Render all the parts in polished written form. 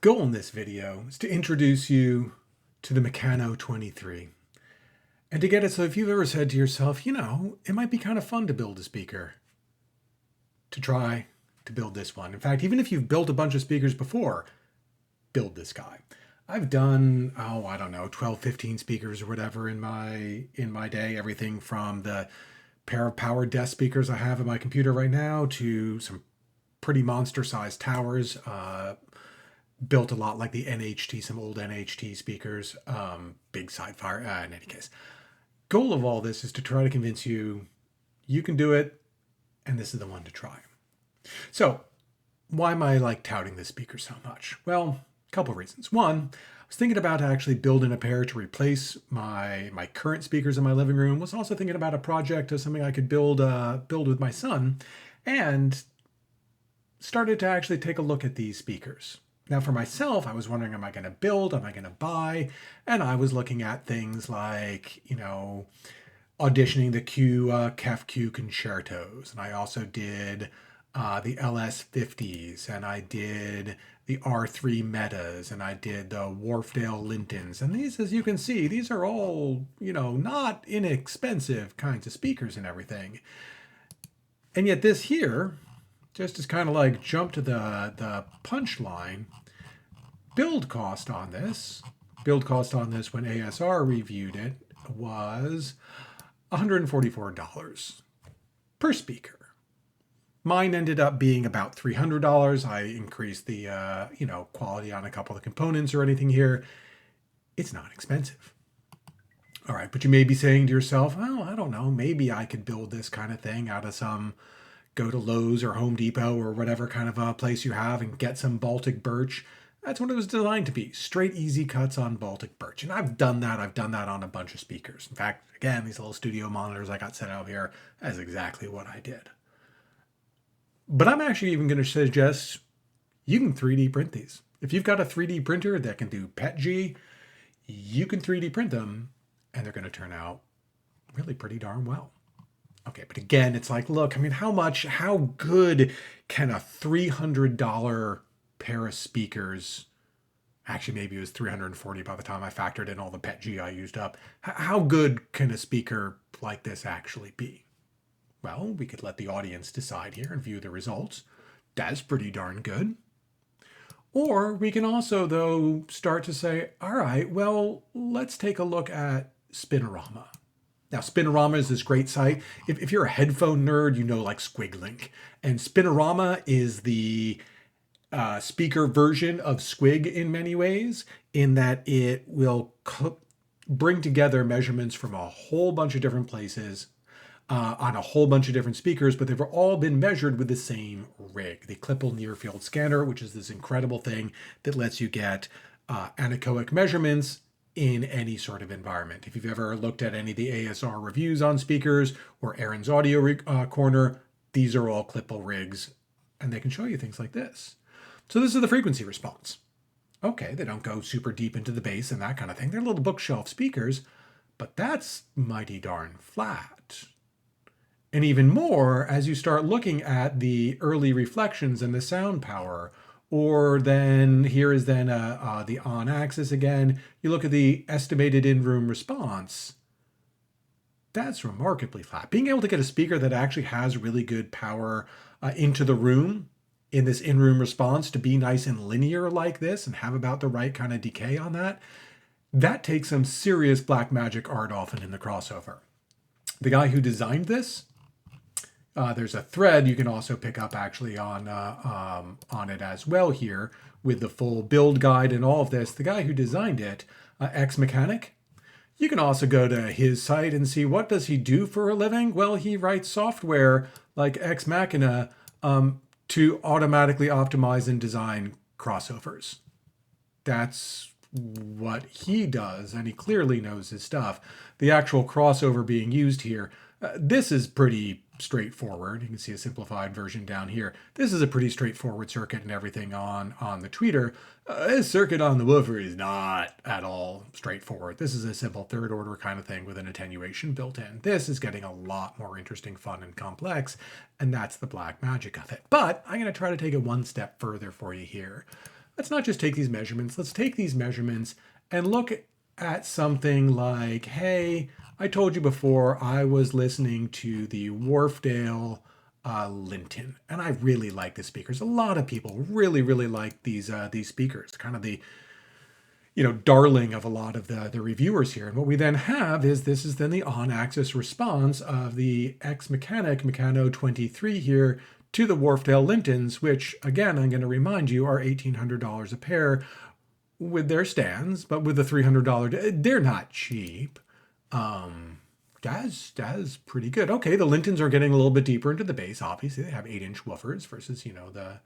goal in this video is to introduce you to the Mechano23 and to get it so if you've ever said to yourself, it might be kind of fun to build a speaker, to try to build this one. In fact, even if you've built a bunch of speakers before, build this guy. I've done, 12, 15 speakers or whatever in my day, everything from the pair of powered desk speakers I have in my computer right now to some pretty monster-sized towers, built a lot like the NHT, some old NHT speakers, big side fire, in any case. Goal of all this is to try to convince you you can do it, and this is the one to try. So, why am I touting this speaker so much? Well, a couple of reasons. One, I was thinking about actually building a pair to replace my current speakers in my living room. Was also thinking about a project of something I could build with my son, and started to actually take a look at these speakers. Now for myself, I was wondering, am I going to build? Am I going to buy? And I was looking at things like, auditioning the KEF Q concertos. And I also did the LS50s, and I did the R3 Metas, and I did the Wharfdale Lintons. And these, as you can see, these are all, not inexpensive kinds of speakers and everything. And yet this here, just as kind of jump to the punchline, build cost on this when ASR reviewed it was $144 per speaker. Mine ended up being about $300. I increased the quality on a couple of the components or anything here. It's not expensive. All right, but you may be saying to yourself, oh, I don't know, maybe I could build this kind of thing out of some, go to Lowe's or Home Depot or whatever kind of a place you have and get some Baltic birch. That's what it was designed to be. Straight, easy cuts on Baltic birch. And I've done that. I've done that on a bunch of speakers. In fact, again, these little studio monitors I got set out here, that's exactly what I did. But I'm actually even going to suggest you can 3D print these. If you've got a 3D printer that can do PETG, you can 3D print them, and they're going to turn out really pretty darn well. Okay, but again, it's look, how good can a $300 pair of speakers, actually maybe it was $340 by the time I factored in all the PETG I used up, how good can a speaker like this actually be? Well, we could let the audience decide here and view the results. That's pretty darn good. Or we can also, though, start to say, all right, well, let's take a look at Spinorama. Now, Spinorama is this great site. If you're a headphone nerd, like Squiglink. And Spinorama is the speaker version of Squig in many ways, in that it will bring together measurements from a whole bunch of different places on a whole bunch of different speakers, but they've all been measured with the same rig, the Klippel Near Field Scanner, which is this incredible thing that lets you get anechoic measurements in any sort of environment. If you've ever looked at any of the ASR reviews on speakers or Aaron's Audio Corner, these are all Klippel rigs, and they can show you things like this. So this is the frequency response. Okay, they don't go super deep into the bass and that kind of thing. They're little bookshelf speakers, but that's mighty darn flat. And even more, as you start looking at the early reflections and the sound power, or then here is then the on axis again, you look at the estimated in-room response, that's remarkably flat. Being able to get a speaker that actually has really good power into the room in this in-room response to be nice and linear like this and have about the right kind of decay on that, that takes some serious black magic art often in the crossover. The guy who designed this, there's a thread you can also pick up actually on it as well here with the full build guide and all of this. The guy who designed it, XMechanik, you can also go to his site and see what does he do for a living. Well, he writes software like Ex Machina to automatically optimize and design crossovers. That's what he does, and he clearly knows his stuff. The actual crossover being used here, this is pretty straightforward. You can see a simplified version down here. This is a pretty straightforward circuit and everything on the tweeter. This circuit on the woofer is not at all straightforward. This is a simple third order kind of thing with an attenuation built in. This is getting a lot more interesting, fun, and complex, and that's the black magic of it. But I'm going to try to take it one step further for you here. let's not just take these measurements. Let's take these measurements and look at something like, hey, I told you before I was listening to the Wharfdale Linton, and I really like the speakers. A lot of people really, really like these speakers, kind of the darling of a lot of the reviewers here. And what we then have is this is then the on-axis response of the XMechanik Mechano23 here to the Wharfdale Lintons, which again, I'm going to remind you are $1,800 a pair with their stands, but with the $300, they're not cheap. That's pretty good. Okay, the Lintons are getting a little bit deeper into the bass. Obviously, they have 8-inch woofers versus, the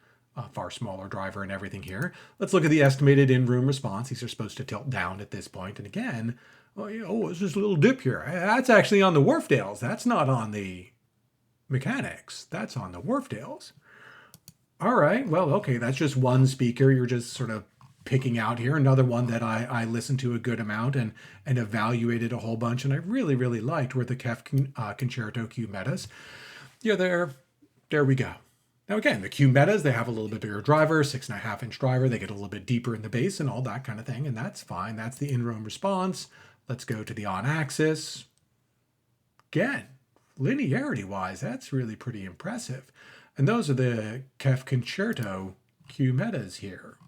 far smaller driver and everything here. Let's look at the estimated in-room response. These are supposed to tilt down at this point. And again, it's just a little dip here. That's actually on the Wharfdales. That's not on the Mechanics. That's on the Wharfdales. All right, well, okay, that's just one speaker you're just sort of picking out here. Another one that I listened to a good amount and evaluated a whole bunch, and I really, really liked were the KEF Concerto Q Metas. Yeah, there we go. Now again, the Q Metas, they have a little bit bigger driver, 6.5-inch driver. They get a little bit deeper in the bass and all that kind of thing, and that's fine. That's the in-room response. Let's go to the on-axis. Again, linearity-wise, that's really pretty impressive. And those are the KEF Concerto Q Metas here.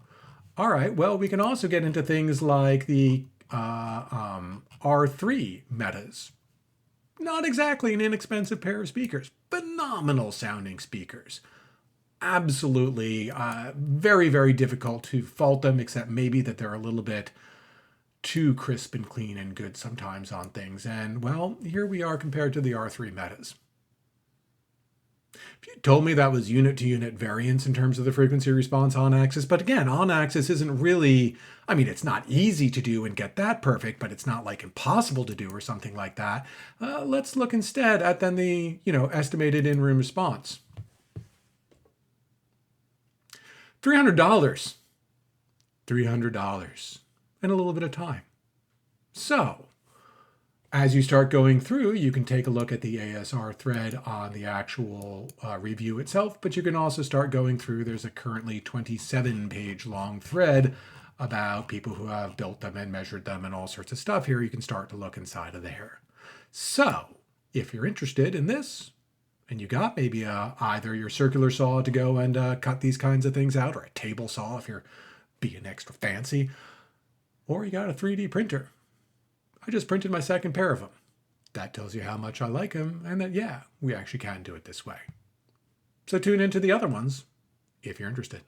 All right, well, we can also get into things like the R3 Metas. Not exactly an inexpensive pair of speakers. Phenomenal sounding speakers. Absolutely very, very difficult to fault them, except maybe that they're a little bit too crisp and clean and good sometimes on things. And, well, here we are compared to the R3 Metas. If you told me that was unit-to-unit variance in terms of the frequency response on-axis, but again, on-axis isn't really, I mean, it's not easy to do and get that perfect, but it's not like impossible to do or something like that. Let's look instead at then the, estimated in-room response. $300. $300 and a little bit of time. So, as you start going through, you can take a look at the ASR thread on the actual review itself, but you can also start going through. There's a currently 27-page long thread about people who have built them and measured them and all sorts of stuff here. You can start to look inside of there. So, if you're interested in this, and you got maybe either your circular saw to go and cut these kinds of things out, or a table saw if you're being extra fancy, or you got a 3D printer. I just printed my second pair of them. That tells you how much I like them and that, yeah, we actually can do it this way. So tune into the other ones if you're interested.